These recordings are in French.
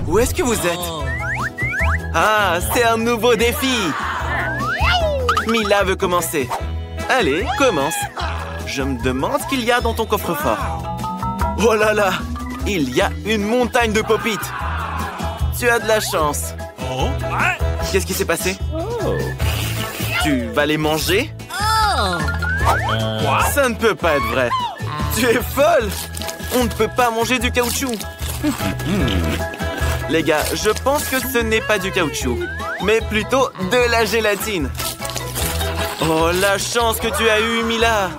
Où est-ce que vous êtes? Ah, c'est un nouveau défi! Mila veut commencer. Allez, commence. Je me demande ce qu'il y a dans ton coffre-fort. Oh là là! Il y a une montagne de pop-it! Tu as de la chance. Qu'est-ce qui s'est passé? Tu vas les manger? Ça ne peut pas être vrai. Tu es folle! On ne peut pas manger du caoutchouc. Les gars, je pense que ce n'est pas du caoutchouc, mais plutôt de la gélatine. Oh, la chance que tu as eue, Mila!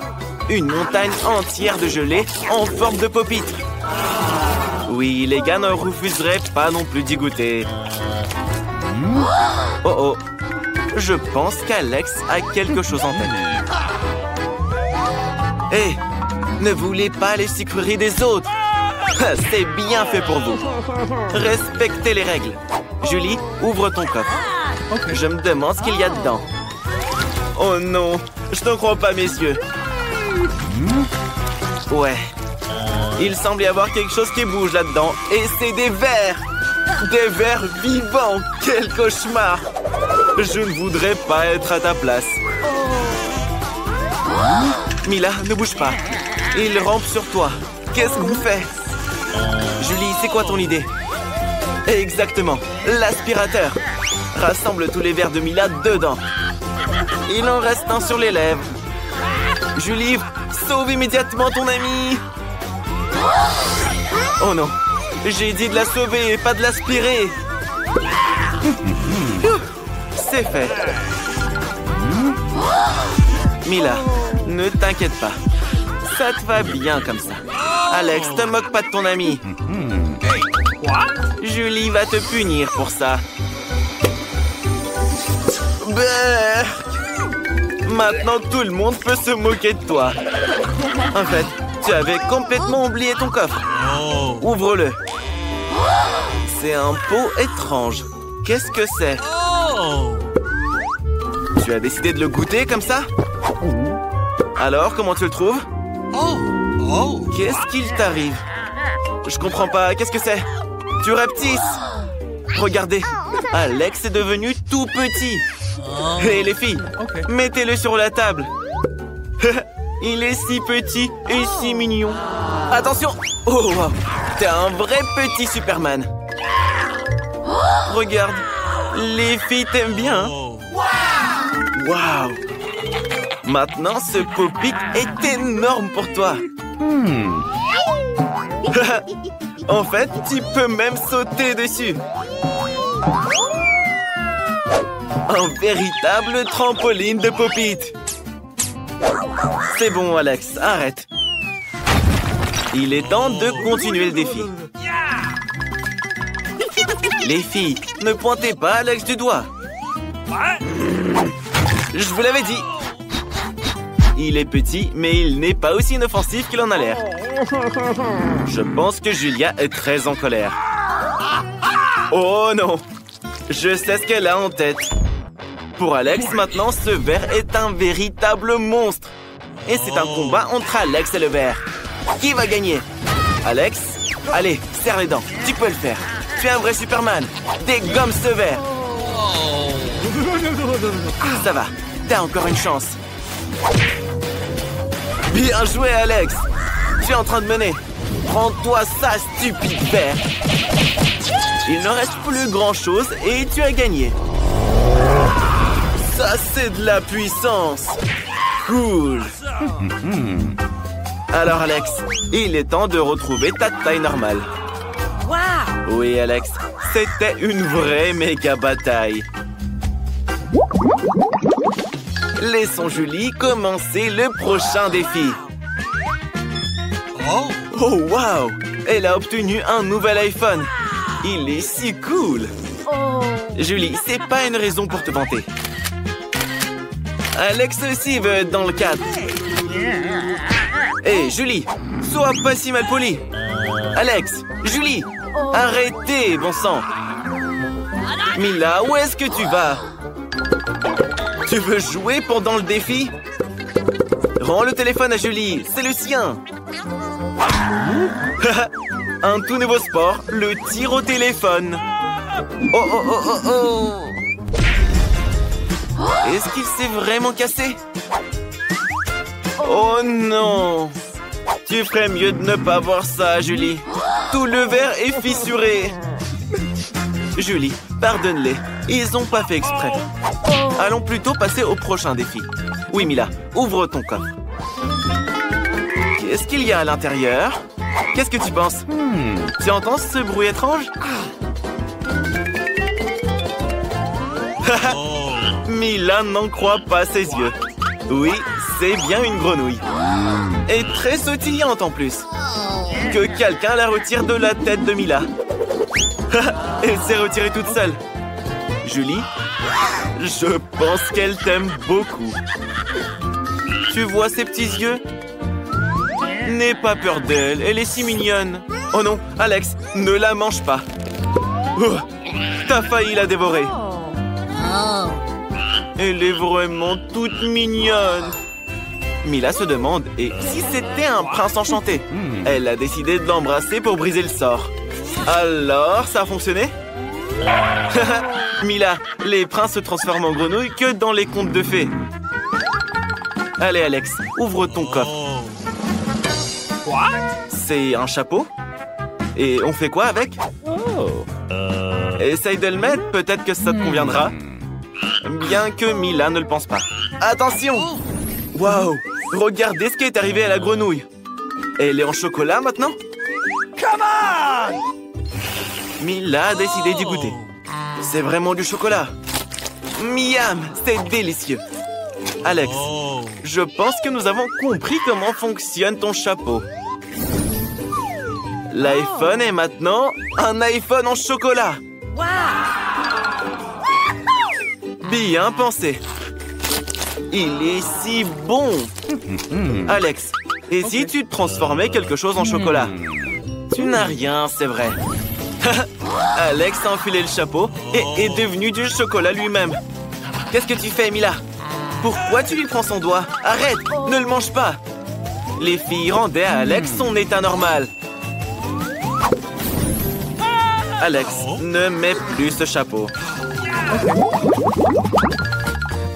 Une montagne entière de gelée en forme de pop-it. Oui, les gars ne refuseraient pas non plus d'y goûter. Oh oh, je pense qu'Alex a quelque chose en tête. Hé, ne voulez pas les sucreries des autres. C'est bien fait pour vous. Respectez les règles. Julie, ouvre ton coffre. Je me demande ce qu'il y a dedans. Oh non, je ne crois pas, messieurs. Ouais. Il semble y avoir quelque chose qui bouge là-dedans. Et c'est des vers. Des vers vivants. Quel cauchemar. Je ne voudrais pas être à ta place. Mila, ne bouge pas. Il rampe sur toi. Qu'est-ce qu'on fait? Julie, c'est quoi ton idée? Exactement, l'aspirateur. Rassemble tous les verres de Mila dedans. Il en reste un sur les lèvres. Julie, sauve immédiatement ton ami. Oh non, j'ai dit de la sauver et pas de l'aspirer. C'est fait. Mila, ne t'inquiète pas. Ça te va bien comme ça. Alex, te moque pas de ton ami. Julie va te punir pour ça. Berk! Maintenant, tout le monde peut se moquer de toi. En fait, tu avais complètement oublié ton coffre. Ouvre-le. C'est un pot étrange. Qu'est-ce que c'est? Tu as décidé de le goûter comme ça? Alors, comment tu le trouves? Qu'est-ce qu'il t'arrive? Je comprends pas. Qu'est-ce que c'est? Tu rapetisses. Regardez, Alex est devenu tout petit. Hé, les filles, mettez-le sur la table. Il est si petit et si mignon. Attention! Oh, wow. T'es un vrai petit Superman. Regarde, les filles t'aiment bien. Waouh! Maintenant, ce pop-it est énorme pour toi. En fait, tu peux même sauter dessus. Un véritable trampoline de pop-it. C'est bon, Alex, arrête. Il est temps de continuer le défi. Les filles, ne pointez pas Alex du doigt. Je vous l'avais dit. Il est petit, mais il n'est pas aussi inoffensif qu'il en a l'air. Je pense que Julia est très en colère. Oh non! Je sais ce qu'elle a en tête. Pour Alex, maintenant, ce ver est un véritable monstre. Et c'est un combat entre Alex et le ver. Qui va gagner? Alex? Allez, serre les dents. Tu peux le faire. Tu es un vrai Superman. Dégomme ce ver. Ça va. T'as encore une chance. Bien joué, Alex. Tu es en train de mener. Prends-toi ça, stupide ver. Il ne reste plus grand-chose et tu as gagné. Ça, c'est de la puissance. Cool. Alors, Alex, il est temps de retrouver ta taille normale. Wow. Oui, Alex, c'était une vraie méga bataille. Laissons Julie commencer le prochain défi. Oh, wow! Elle a obtenu un nouvel iPhone. Il est si cool. Julie, c'est pas une raison pour te vanter. Alex aussi veut être dans le cadre. Hé, Julie, sois pas si mal poli. Alex, Julie, arrêtez, bon sang. Mila, où est-ce que tu vas? Tu veux jouer pendant le défi? Rends le téléphone à Julie, c'est le sien. Un tout nouveau sport, le tir au téléphone. Oh, oh, oh, oh, oh. Est-ce qu'il s'est vraiment cassé? Oh non! Tu ferais mieux de ne pas voir ça, Julie. Tout le verre est fissuré. Julie, pardonne-les. Ils n'ont pas fait exprès. Allons plutôt passer au prochain défi. Oui, Mila, ouvre ton coffre. Qu'est-ce qu'il y a à l'intérieur? Qu'est-ce que tu penses? Tu entends ce bruit étrange? Mila n'en croit pas ses yeux. Oui, c'est bien une grenouille. Et très sautillante en plus. Que quelqu'un la retire de la tête de Mila. Elle s'est retirée toute seule. Julie, je pense qu'elle t'aime beaucoup. Tu vois ses petits yeux? N'aie pas peur d'elle, elle est si mignonne. Oh non, Alex, ne la mange pas. Oh, t'as failli la dévorer. Elle est vraiment toute mignonne. Mila se demande, et si c'était un prince enchanté? Elle a décidé de l'embrasser pour briser le sort. Alors, ça a fonctionné? Mila, les princes se transforment en grenouilles que dans les contes de fées. Allez, Alex, ouvre ton coffre. C'est un chapeau? Et on fait quoi avec? Essaye de le mettre, peut-être que ça te conviendra. Bien que Mila ne le pense pas. Attention! Waouh! Regardez ce qui est arrivé à la grenouille. Elle est en chocolat maintenant? Come on! Mila a décidé d'y goûter. C'est vraiment du chocolat. Miam! C'est délicieux. Alex, je pense que nous avons compris comment fonctionne ton chapeau. L'iPhone est maintenant un iPhone en chocolat. Bien pensé. Il est si bon. Alex, et si tu transformais quelque chose en chocolat? Tu n'as rien, c'est vrai. Alex a enfilé le chapeau et est devenu du chocolat lui-même. Qu'est-ce que tu fais, Mila? Pourquoi tu lui prends son doigt? Arrête, ne le mange pas. Les filles rendaient à Alex son état normal. Alex, ne mets plus ce chapeau.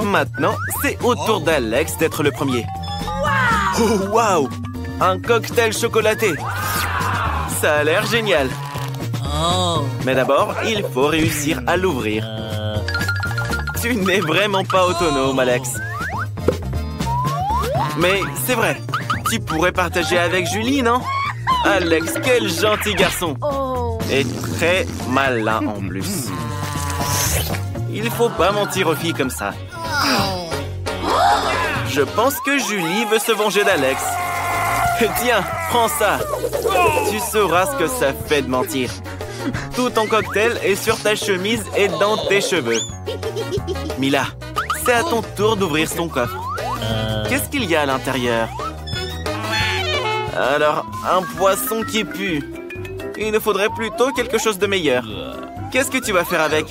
Maintenant, c'est au tour d'Alex d'être le premier. Oh, waouh! Un cocktail chocolaté. Ça a l'air génial. Mais d'abord, il faut réussir à l'ouvrir. Tu n'es vraiment pas autonome, Alex. Mais c'est vrai, tu pourrais partager avec Julie, non? Alex, quel gentil garçon. Et très malin en plus. Il faut pas mentir aux filles comme ça. Je pense que Julie veut se venger d'Alex. Tiens, prends ça. Tu sauras ce que ça fait de mentir. Tout ton cocktail est sur ta chemise et dans tes cheveux. Mila, c'est à ton tour d'ouvrir ton coffre. Qu'est-ce qu'il y a à l'intérieur? Alors, un poisson qui pue. Il nous faudrait plutôt quelque chose de meilleur. Qu'est-ce que tu vas faire avec?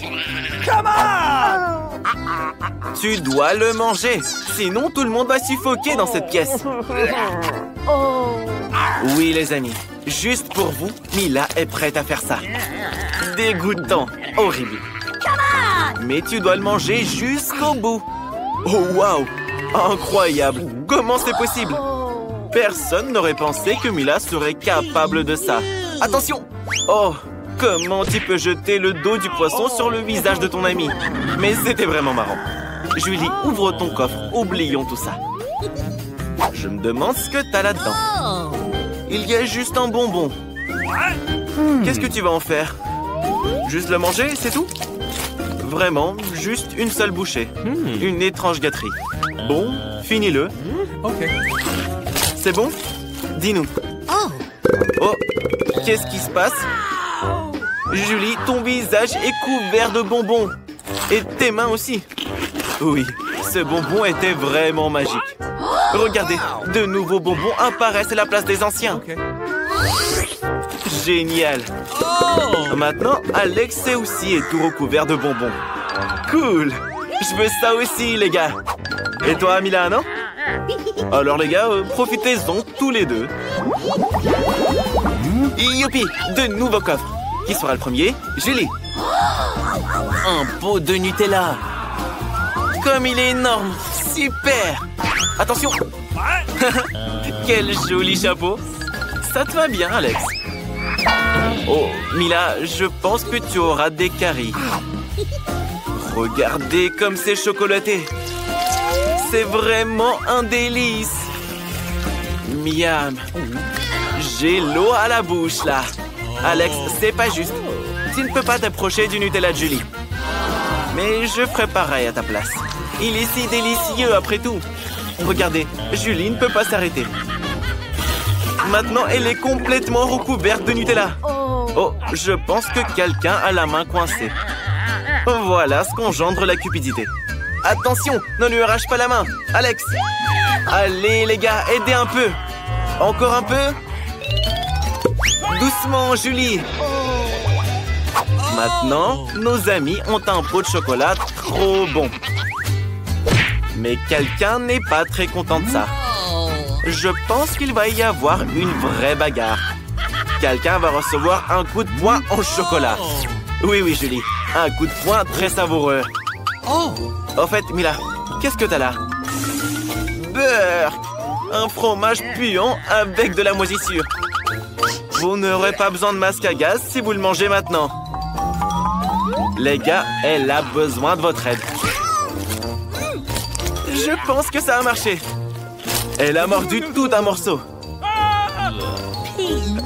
Come on! Tu dois le manger. Sinon, tout le monde va suffoquer dans cette pièce. Oui, les amis. Juste pour vous, Mila est prête à faire ça. Dégoûtant. Horrible. Mais tu dois le manger jusqu'au bout. Oh, waouh! Incroyable. Comment c'est possible? Personne n'aurait pensé que Mila serait capable de ça. Attention! Oh, comment tu peux jeter le dos du poisson sur le visage de ton ami? Mais c'était vraiment marrant. Julie, ouvre ton coffre. Oublions tout ça. Je me demande ce que t'as là-dedans. Il y a juste un bonbon. Qu'est-ce que tu vas en faire? Juste le manger, c'est tout? Vraiment, juste une seule bouchée. Une étrange gâterie. Bon, finis-le. C'est bon? Dis-nous. Oh, qu'est-ce qui se passe? Julie, ton visage est couvert de bonbons. Et tes mains aussi. Oui, ce bonbon était vraiment magique. Regardez, de nouveaux bonbons apparaissent à la place des anciens. Génial. Maintenant, Alex aussi est tout recouvert de bonbons. Cool. Je veux ça aussi, les gars. Et toi, Mila, non? Alors, les gars, profitez-en tous les deux. Youpi! De nouveaux coffres. Qui sera le premier? Julie. Un pot de Nutella. Comme il est énorme. Super! Attention! Quel joli chapeau! Ça te va bien, Alex. Oh, Mila, je pense que tu auras des caries. Regardez comme c'est chocolaté. C'est vraiment un délice. Miam. J'ai l'eau à la bouche, là. Alex, c'est pas juste. Tu ne peux pas t'approcher du Nutella de Julie. Mais je ferai pareil à ta place. Il est si délicieux après tout. Regardez, Julie ne peut pas s'arrêter. Maintenant, elle est complètement recouverte de Nutella. Oh, je pense que quelqu'un a la main coincée. Voilà ce qu'engendre la cupidité. Attention, ne lui arrache pas la main. Alex. Allez, les gars, aidez un peu. Encore un peu. Doucement, Julie. Maintenant, nos amis ont un pot de chocolat trop bon. Mais quelqu'un n'est pas très content de ça. Je pense qu'il va y avoir une vraie bagarre. Quelqu'un va recevoir un coup de poing en chocolat. Oui, oui, Julie. Un coup de poing très savoureux. Au fait, Mila, qu'est-ce que t'as là? Beurre! Un fromage puant avec de la moisissure. Vous n'aurez pas besoin de masque à gaz si vous le mangez maintenant. Les gars, elle a besoin de votre aide. Je pense que ça a marché. Elle a mordu tout un morceau.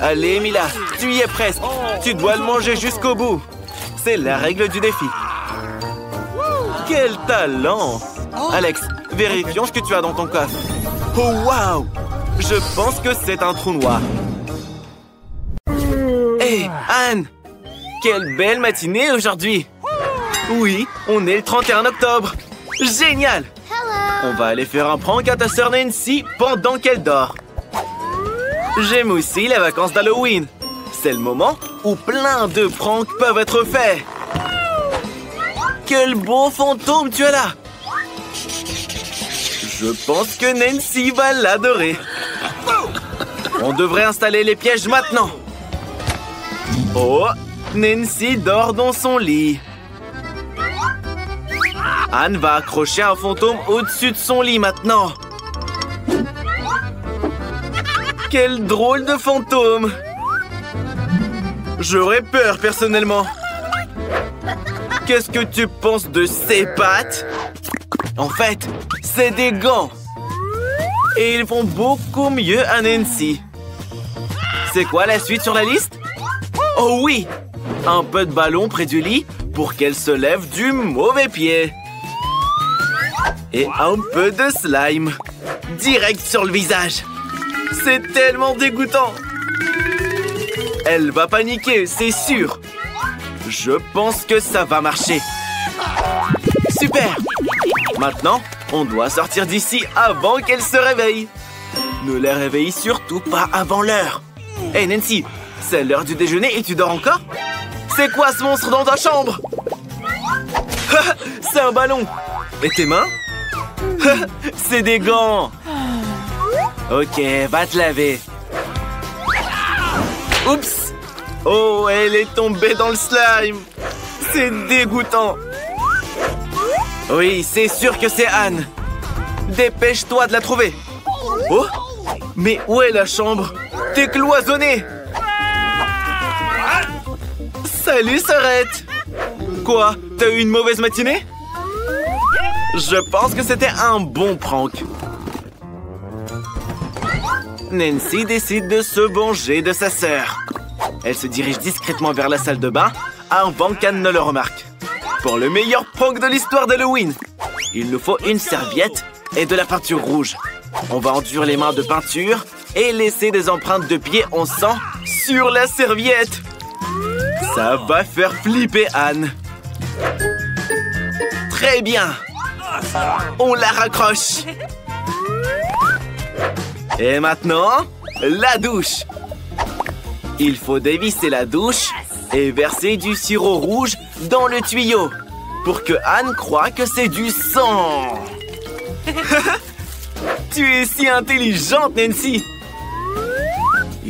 Allez, Mila, tu y es presque. Tu dois le manger jusqu'au bout. C'est la règle du défi. Quel talent! Alex, vérifions ce que tu as dans ton coffre. Oh, waouh! Je pense que c'est un trou noir. Hé, Anne! Quelle belle matinée aujourd'hui! Oui, on est le 31 octobre. Génial! On va aller faire un prank à ta sœur Nancy pendant qu'elle dort. J'aime aussi les vacances d'Halloween. C'est le moment où plein de pranks peuvent être faits. Quel beau fantôme tu as là! Je pense que Nancy va l'adorer. On devrait installer les pièges maintenant. Oh, Nancy dort dans son lit. Anne va accrocher un fantôme au-dessus de son lit maintenant. Quel drôle de fantôme! J'aurais peur personnellement. Qu'est-ce que tu penses de ces pattes? En fait, c'est des gants. Et ils vont beaucoup mieux à Nancy. C'est quoi la suite sur la liste? Oh oui! Un peu de ballon près du lit pour qu'elle se lève du mauvais pied. Et un peu de slime. Direct sur le visage. C'est tellement dégoûtant. Elle va paniquer, c'est sûr. Je pense que ça va marcher. Super! Maintenant, on doit sortir d'ici avant qu'elle se réveille. Ne la réveille surtout pas avant l'heure. Hé, Nancy, c'est l'heure du déjeuner et tu dors encore? C'est quoi ce monstre dans ta chambre? C'est un ballon. Et tes mains? C'est des gants. Ok, va te laver. Oups! Oh, elle est tombée dans le slime. C'est dégoûtant. Oui, c'est sûr que c'est Anne. Dépêche-toi de la trouver. Oh! Mais où est la chambre? T'es cloisonnée. Salut, sœurette. Quoi? T'as eu une mauvaise matinée? Je pense que c'était un bon prank. Nancy décide de se venger de sa sœur. Elle se dirige discrètement vers la salle de bain avant qu'Anne ne le remarque. Pour le meilleur prank de l'histoire d'Halloween, il nous faut une serviette et de la peinture rouge. On va enduire les mains de peinture et laisser des empreintes de pieds en sang sur la serviette. Ça va faire flipper Anne. Très bien. On la raccroche. Et maintenant, la douche. Il faut dévisser la douche et verser du sirop rouge dans le tuyau pour que Anne croie que c'est du sang. Tu es si intelligente, Nancy.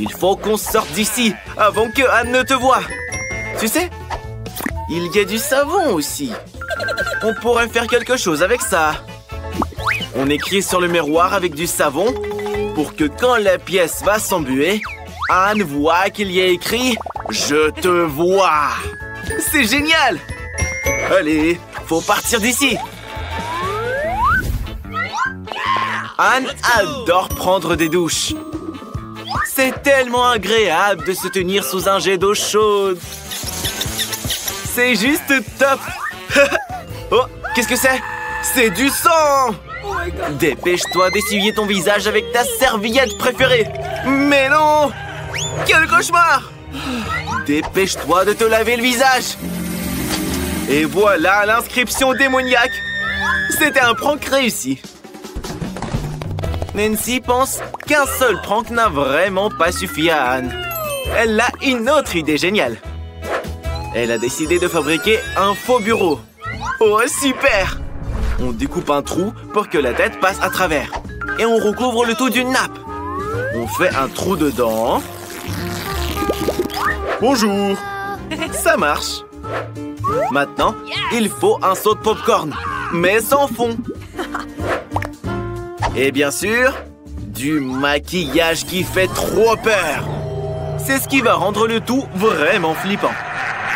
Il faut qu'on sorte d'ici avant que Anne ne te voie. Tu sais, il y a du savon aussi. On pourrait faire quelque chose avec ça. On écrit sur le miroir avec du savon pour que quand la pièce va s'embuer, Anne voit qu'il y a écrit « Je te vois ». C'est génial! Allez, faut partir d'ici. Anne adore prendre des douches. C'est tellement agréable de se tenir sous un jet d'eau chaude. C'est juste top. Oh, qu'est-ce que c'est? C'est du sang! Dépêche-toi d'essuyer ton visage avec ta serviette préférée. Mais non! Quel cauchemar! Dépêche-toi de te laver le visage. Et voilà l'inscription démoniaque. C'était un prank réussi. Nancy pense qu'un seul prank n'a vraiment pas suffi à Anne. Elle a une autre idée géniale. Elle a décidé de fabriquer un faux bureau. Oh, super! On découpe un trou pour que la tête passe à travers. Et on recouvre le tout d'une nappe. On fait un trou dedans. Bonjour! Ça marche. Maintenant, il faut un seau de popcorn, mais sans fond. Et bien sûr, du maquillage qui fait trop peur. C'est ce qui va rendre le tout vraiment flippant.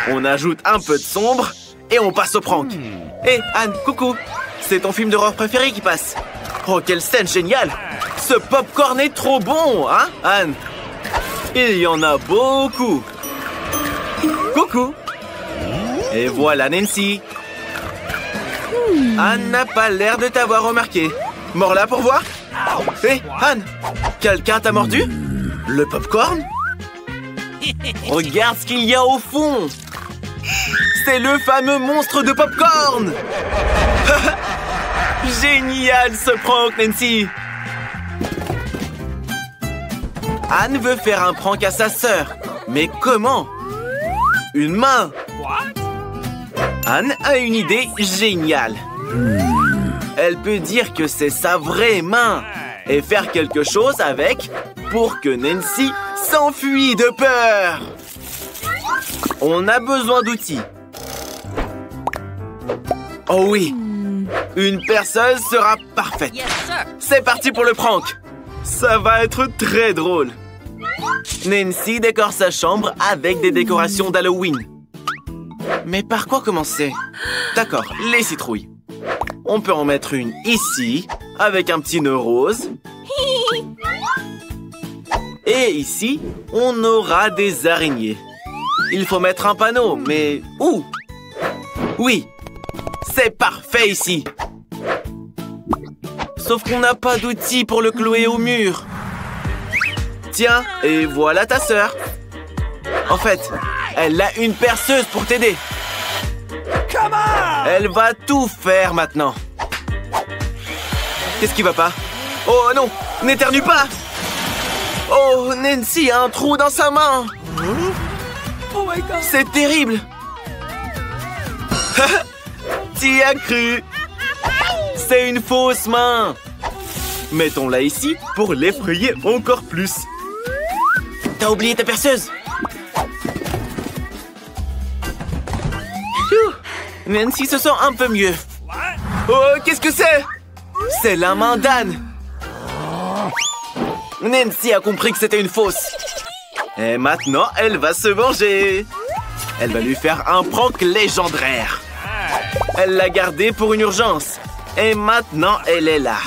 On ajoute un peu de sombre et on passe au prank. Hé, Anne, coucou! C'est ton film d'horreur préféré qui passe. Oh, quelle scène géniale! Ce popcorn est trop bon, hein, Anne? Il y en a beaucoup. Coucou! Et voilà Nancy. Anne n'a pas l'air de t'avoir remarqué. Mors là pour voir? Hé, Anne! Quelqu'un t'a mordu? Le popcorn? Regarde ce qu'il y a au fond! C'est le fameux monstre de popcorn! Génial ce prank, Nancy! Anne veut faire un prank à sa sœur. Mais comment? Une main! Anne a une idée géniale. Elle peut dire que c'est sa vraie main et faire quelque chose avec pour que Nancy s'enfuit de peur. On a besoin d'outils. Oh oui, une perceuse sera parfaite. C'est parti pour le prank. Ça va être très drôle. Nancy décore sa chambre avec des décorations d'Halloween. Mais par quoi commencer? D'accord, les citrouilles. On peut en mettre une ici, avec un petit nœud rose. Et ici, on aura des araignées. Il faut mettre un panneau, mais où? Oui, c'est parfait ici. Sauf qu'on n'a pas d'outils pour le clouer au mur. Tiens, et voilà ta sœur. En fait, elle a une perceuse pour t'aider. Elle va tout faire maintenant. Qu'est-ce qui va pas? Oh non, n'éternue pas! Oh, Nancy a un trou dans sa main. C'est terrible. T'y as cru. C'est une fausse main. Mettons-la ici pour l'effrayer encore plus. T'as oublié ta perceuse? Nancy se sent un peu mieux. Oh, qu'est-ce que c'est? C'est la main d'Anne. Nancy a compris que c'était une fausse. Et maintenant, elle va se venger. Elle va lui faire un prank légendaire. Elle l'a gardé pour une urgence. Et maintenant, elle est là.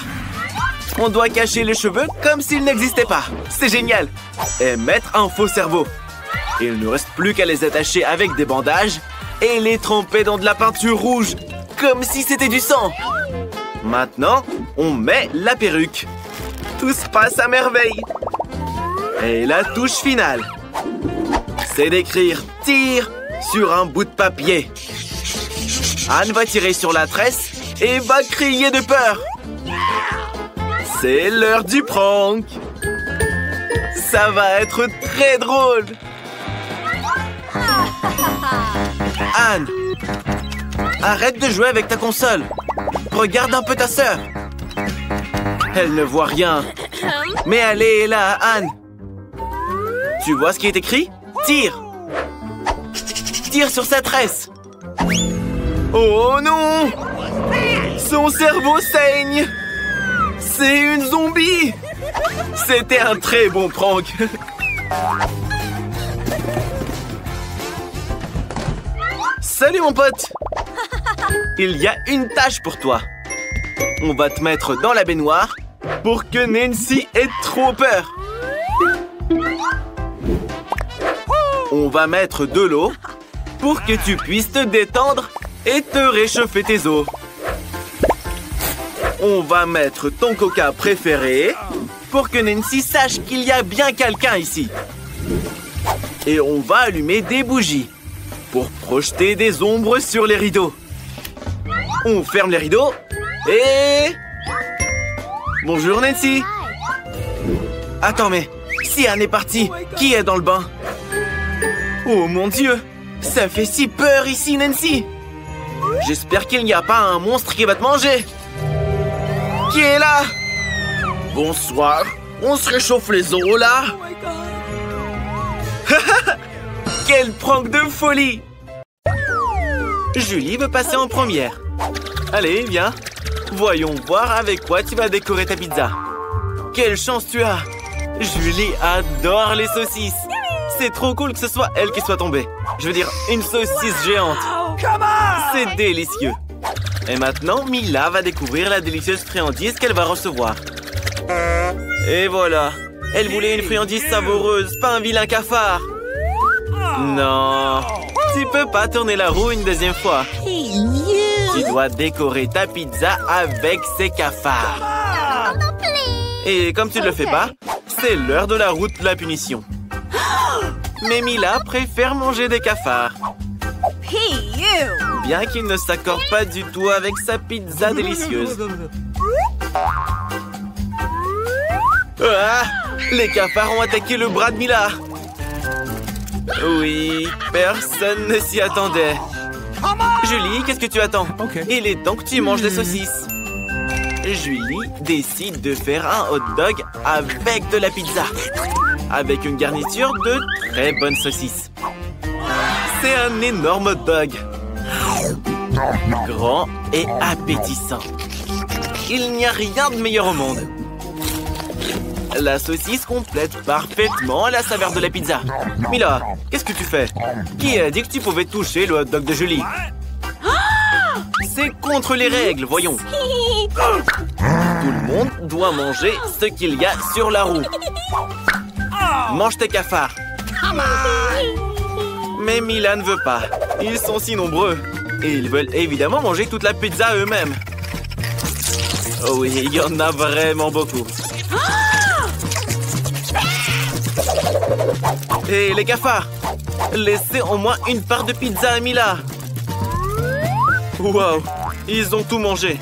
On doit cacher les cheveux comme s'ils n'existaient pas. C'est génial. Et mettre un faux cerveau. Il ne reste plus qu'à les attacher avec des bandages et les tremper dans de la peinture rouge, comme si c'était du sang. Maintenant, on met la perruque. Tout se passe à merveille. Et la touche finale, c'est d'écrire « Tire » sur un bout de papier. Anne va tirer sur la tresse et va crier de peur. C'est l'heure du prank. Ça va être très drôle. Anne, arrête de jouer avec ta console. Regarde un peu ta sœur. Elle ne voit rien. Mais elle est là, Anne. Tu vois ce qui est écrit? Tire! Tire sur sa tresse! Oh non! Son cerveau saigne! C'est une zombie! C'était un très bon prank! Salut mon pote! Il y a une tâche pour toi. On va te mettre dans la baignoire pour que Nancy ait trop peur. On va mettre de l'eau pour que tu puisses te détendre et te réchauffer tes os. On va mettre ton coca préféré pour que Nancy sache qu'il y a bien quelqu'un ici. Et on va allumer des bougies pour projeter des ombres sur les rideaux. On ferme les rideaux et... Bonjour Nancy. Attends, mais si Anne est partie, qui est dans le bain? Oh mon Dieu, ça fait si peur ici, Nancy. J'espère qu'il n'y a pas un monstre qui va te manger. Qui est là? Bonsoir, on se réchauffe les os là. Quel prank de folie! Julie veut passer en première. Allez, viens. Voyons voir avec quoi tu vas décorer ta pizza. Quelle chance tu as! Julie adore les saucisses. C'est trop cool que ce soit elle qui soit tombée. Je veux dire, une saucisse géante. C'est délicieux. Et maintenant, Mila va découvrir la délicieuse friandise qu'elle va recevoir. Et voilà. Elle voulait une friandise savoureuse, pas un vilain cafard. Non, tu peux pas tourner la roue une deuxième fois. Tu dois décorer ta pizza avec ces cafards. Et comme tu ne le fais pas, c'est l'heure de la route de la punition. Mais Mila préfère manger des cafards. Bien qu'il ne s'accorde pas du tout avec sa pizza délicieuse. Ah! Les cafards ont attaqué le bras de Mila. Oui, personne ne s'y attendait. Julie, qu'est-ce que tu attends? Il est temps que tu manges des saucisses. Julie décide de faire un hot dog avec de la pizza. Avec une garniture de très bonnes saucisses. C'est un énorme hot dog. Grand et appétissant. Il n'y a rien de meilleur au monde. La saucisse complète parfaitement la saveur de la pizza. Mila, qu'est-ce que tu fais? Qui a dit que tu pouvais toucher le hot dog de Julie? C'est contre les règles, voyons. Tout le monde doit manger ce qu'il y a sur la roue. Mange tes cafards. Mais Mila ne veut pas. Ils sont si nombreux. Et ils veulent évidemment manger toute la pizza eux-mêmes. Oh oui, il y en a vraiment beaucoup. Et les cafards, laissez au moins une part de pizza à Mila. Wow, ils ont tout mangé.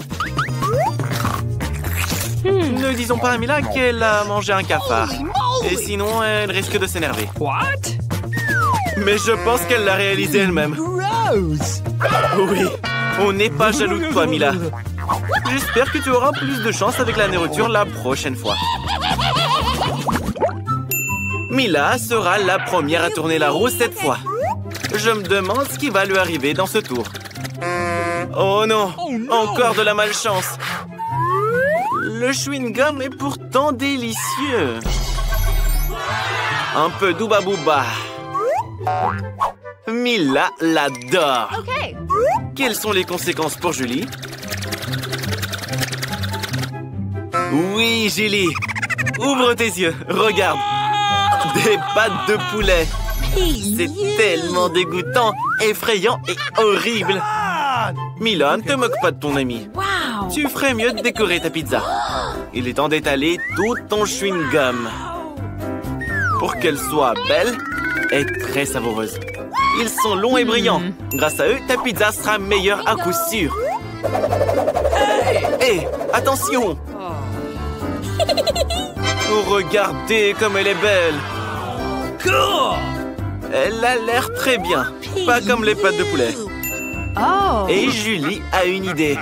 Ne disons pas à Mila qu'elle a mangé un cafard. Et sinon, elle risque de s'énerver. Mais je pense qu'elle l'a réalisé elle-même. Oui, on n'est pas jaloux de toi, Mila. J'espère que tu auras plus de chance avec la nourriture la prochaine fois. Mila sera la première à tourner la roue cette fois. Je me demande ce qui va lui arriver dans ce tour. Oh non, encore de la malchance. Le chewing-gum est pourtant délicieux. Un peu d'Ooba Booba. Mila l'adore. Quelles sont les conséquences pour Julie? Oui, Julie. Ouvre tes yeux, regarde. Des pattes de poulet. C'est tellement dégoûtant, effrayant et horrible. Mila, ne te moque pas de ton ami. Tu ferais mieux de décorer ta pizza. Il est temps d'étaler tout ton chewing-gum. Pour qu'elle soit belle et très savoureuse. Ils sont longs et brillants. Grâce à eux, ta pizza sera meilleure à coup sûr. Hé, attention! Oh, regardez comme elle est belle. Elle a l'air très bien. Pas comme les pâtes de poulet. Et Julie a une idée.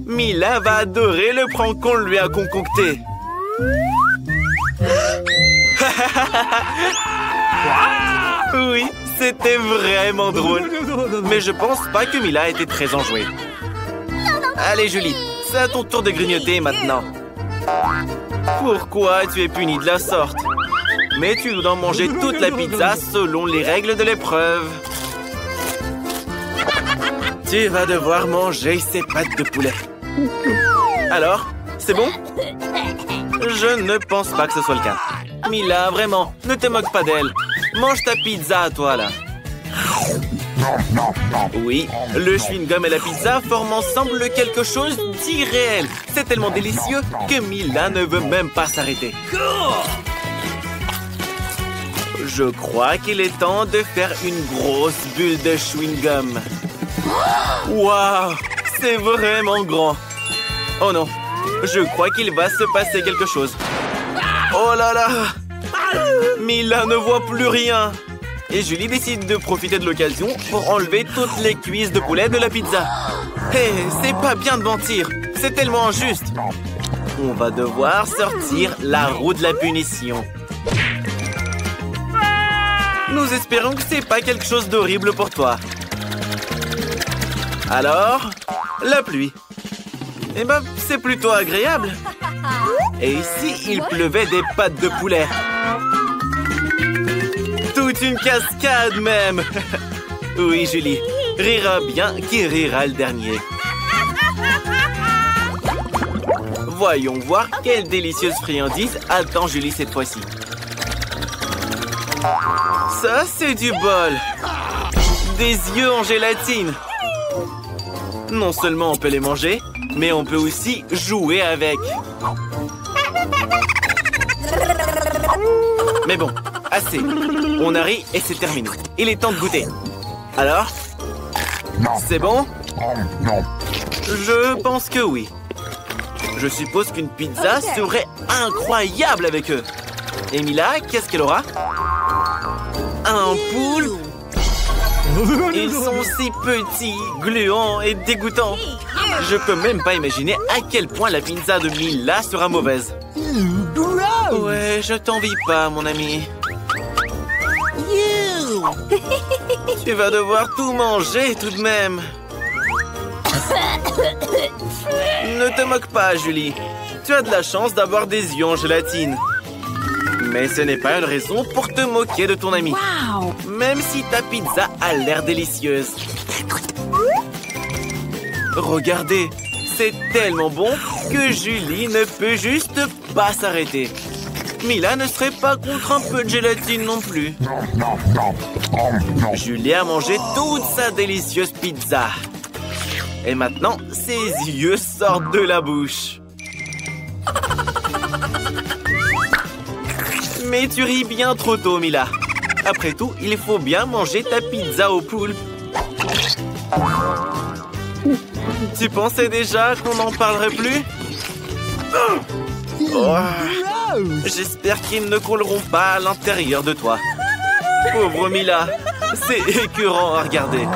Mila va adorer le prank qu'on lui a concocté. Oui, c'était vraiment drôle. Mais je pense pas que Mila était très enjouée. Allez, Julie, c'est à ton tour de grignoter maintenant. Pourquoi tu es punie de la sorte? Mais tu dois manger toute la pizza selon les règles de l'épreuve. Tu vas devoir manger ces pâtes de poulet. Alors, c'est bon? Je ne pense pas que ce soit le cas. Mila, vraiment, ne te moque pas d'elle. Mange ta pizza à toi, là. Oui, le chewing-gum et la pizza forment ensemble quelque chose d'irréel. C'est tellement délicieux que Mila ne veut même pas s'arrêter. Je crois qu'il est temps de faire une grosse bulle de chewing-gum. Waouh, c'est vraiment grand. Oh non, je crois qu'il va se passer quelque chose. Oh là là, Mila ne voit plus rien. Et Julie décide de profiter de l'occasion pour enlever toutes les cuisses de poulet de la pizza. Hé, c'est pas bien de mentir. C'est tellement injuste. On va devoir sortir la roue de la punition. Nous espérons que c'est pas quelque chose d'horrible pour toi. Alors, la pluie. Eh ben, c'est plutôt agréable. Et ici, il pleuvait des pâtes de poulet. Toute une cascade même. Oui, Julie, rira bien qui rira le dernier. Voyons voir quelle délicieuse friandise attend Julie cette fois-ci. Ça, c'est du bol. Des yeux en gélatine. Non seulement on peut les manger, mais on peut aussi jouer avec. Mais bon, assez. On a ri et c'est terminé. Il est temps de goûter. Alors? C'est bon? Je pense que oui. Je suppose qu'une pizza serait incroyable avec eux. Et Mila, qu'est-ce qu'elle aura? Un poule? Ils sont si petits, gluants et dégoûtants. Je peux même pas imaginer à quel point la pizza de Mila sera mauvaise. Ouais, je t'envie pas, mon ami. Tu vas devoir tout manger tout de même. Ne te moque pas, Julie. Tu as de la chance d'avoir des yeux en gélatine. Mais ce n'est pas une raison pour te moquer de ton ami. Wow. Même si ta pizza a l'air délicieuse. Regardez, c'est tellement bon que Julie ne peut juste pas s'arrêter. Mila ne serait pas contre un peu de gélatine non plus. Julie a mangé toute sa délicieuse pizza. Et maintenant, ses yeux sortent de la bouche. Mais tu ris bien trop tôt, Mila. Après tout, il faut bien manger ta pizza au poulpe. Tu pensais déjà qu'on n'en parlerait plus? Oh. J'espère qu'ils ne couleront pas à l'intérieur de toi. Pauvre Mila, c'est écœurant à regarder.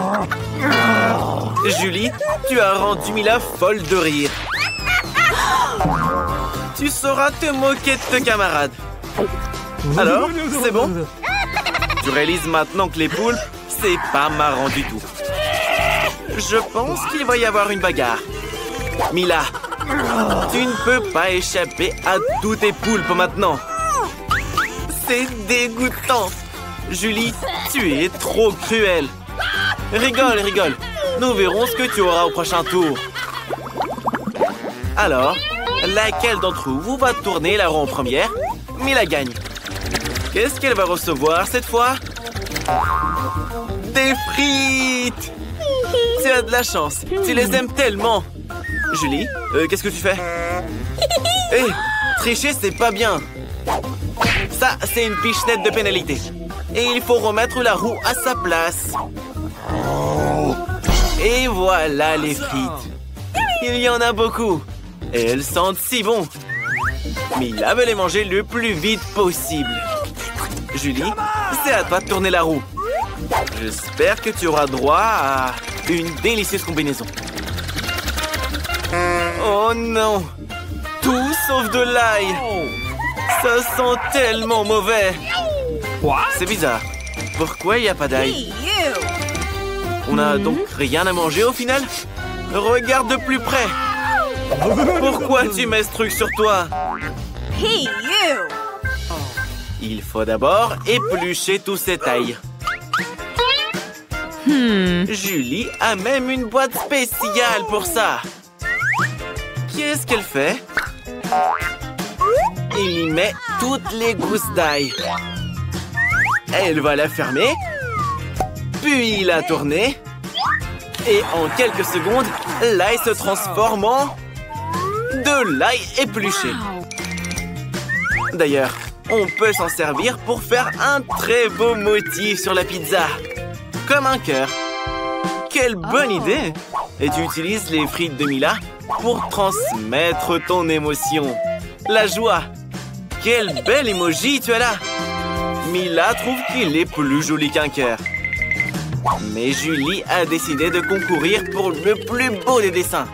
Julie, tu as rendu Mila folle de rire. Tu sauras te moquer de tes camarades. Alors, c'est bon? Tu réalises maintenant que les poulpes, c'est pas marrant du tout. Je pense qu'il va y avoir une bagarre. Mila, tu ne peux pas échapper à tous tes poulpes maintenant. C'est dégoûtant. Julie, tu es trop cruelle. Rigole, rigole. Nous verrons ce que tu auras au prochain tour. Alors, laquelle d'entre vous va tourner la roue en première? Mila gagne. Qu'est-ce qu'elle va recevoir cette fois? Des frites! Tu as de la chance. Tu les aimes tellement. Julie, qu'est-ce que tu fais? Hé, tricher, c'est pas bien. Ça, c'est une pichenette de pénalité. Et il faut remettre la roue à sa place. Et voilà les frites. Il y en a beaucoup. Et elles sentent si bon. Mila veut les manger le plus vite possible. Julie, c'est à toi de tourner la roue. J'espère que tu auras droit à une délicieuse combinaison. Oh non! Tout sauf de l'ail! Ça sent tellement mauvais. C'est bizarre. Pourquoi il n'y a pas d'ail? Hey, you! On n'a donc rien à manger au final? Regarde de plus près. Pourquoi tu mets ce truc sur toi? Hey, you! Il faut d'abord éplucher tout cet ail. Julie a même une boîte spéciale pour ça. Qu'est-ce qu'elle fait? Elle y met toutes les gousses d'ail. Elle va la fermer, puis la tourner. Et en quelques secondes, l'ail se transforme en de l'ail épluché. D'ailleurs, on peut s'en servir pour faire un très beau motif sur la pizza. Comme un cœur. Quelle bonne idée! Et tu utilises les frites de Mila pour transmettre ton émotion. La joie. Quel bel emoji tu as là! Mila trouve qu'il est plus joli qu'un cœur. Mais Julie a décidé de concourir pour le plus beau des dessins.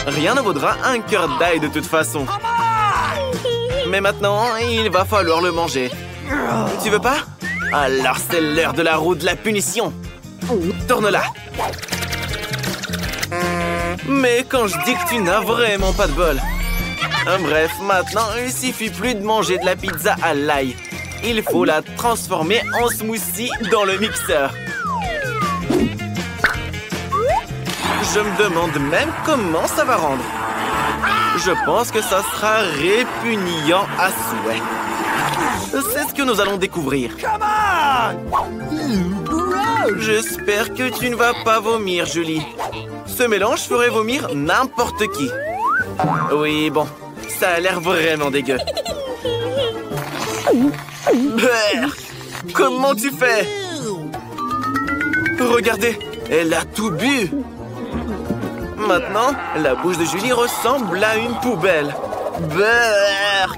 Rien ne vaudra un cœur d'ail de toute façon. Mais maintenant, il va falloir le manger. Tu veux pas? Alors c'est l'heure de la roue de la punition. Tourne-la. Mais quand je dis que tu n'as vraiment pas de bol. Bref, maintenant, il suffit plus de manger de la pizza à l'ail. Il faut la transformer en smoothie dans le mixeur. Je me demande même comment ça va rendre. Je pense que ça sera répugnant à souhait. C'est ce que nous allons découvrir. J'espère que tu ne vas pas vomir, Julie. Ce mélange ferait vomir n'importe qui. Oui, bon, ça a l'air vraiment dégueu. Brrr. Comment tu fais? Regardez, elle a tout bu. Maintenant, la bouche de Julie ressemble à une poubelle. Brrr.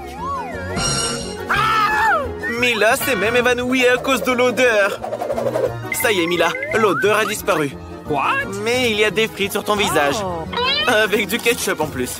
Mila s'est même évanouie à cause de l'odeur. Ça y est, Mila, l'odeur a disparu. Mais il y a des frites sur ton visage. Avec du ketchup en plus.